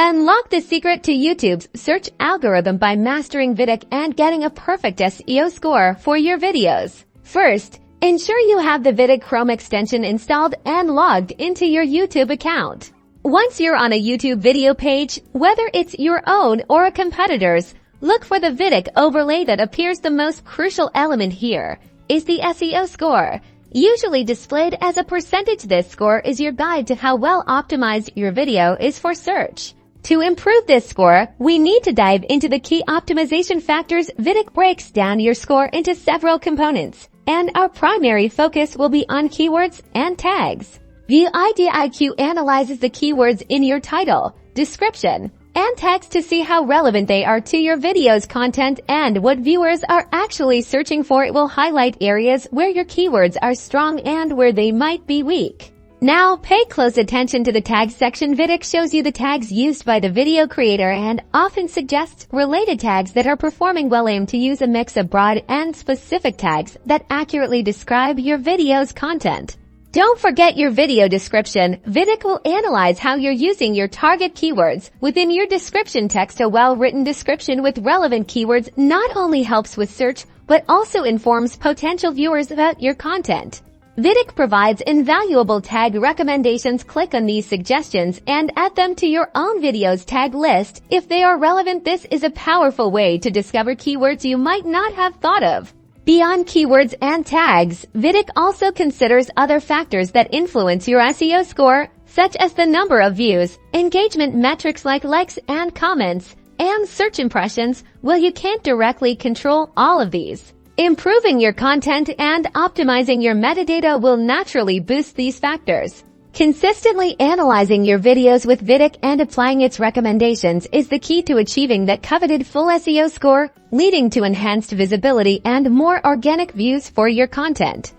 Unlock the secret to YouTube's search algorithm by mastering VIDIQ and getting a perfect SEO score for your videos. First, ensure you have the VIDIQ Chrome extension installed and logged into your YouTube account. Once you're on a YouTube video page, whether it's your own or a competitor's, look for the VIDIQ overlay that appears. The most crucial element here is the SEO score, usually displayed as a percentage. This score is your guide to how well optimized your video is for search. To improve this score, we need to dive into the key optimization factors. VIDIQ breaks down your score into several components, and our primary focus will be on keywords and tags. VIDIQ analyzes the keywords in your title, description, and tags to see how relevant they are to your video's content and what viewers are actually searching for. It will highlight areas where your keywords are strong and where they might be weak. Now, pay close attention to the tags section. VIDIQ shows you the tags used by the video creator and often suggests related tags that are performing well. Aim to use a mix of broad and specific tags that accurately describe your video's content. Don't forget your video description. VIDIQ will analyze how you're using your target keywords within your description text. A well-written description with relevant keywords not only helps with search, but also informs potential viewers about your content. VIDIQ provides invaluable tag recommendations. Click on these suggestions and add them to your own video's tag list if they are relevant. This is a powerful way to discover keywords you might not have thought of. Beyond keywords and tags, VIDIQ also considers other factors that influence your SEO score, such as the number of views, engagement metrics like likes and comments, and search impressions. While you can't directly control all of these, improving your content and optimizing your metadata will naturally boost these factors. Consistently analyzing your videos with VIDIQ and applying its recommendations is the key to achieving that coveted full SEO score, leading to enhanced visibility and more organic views for your content.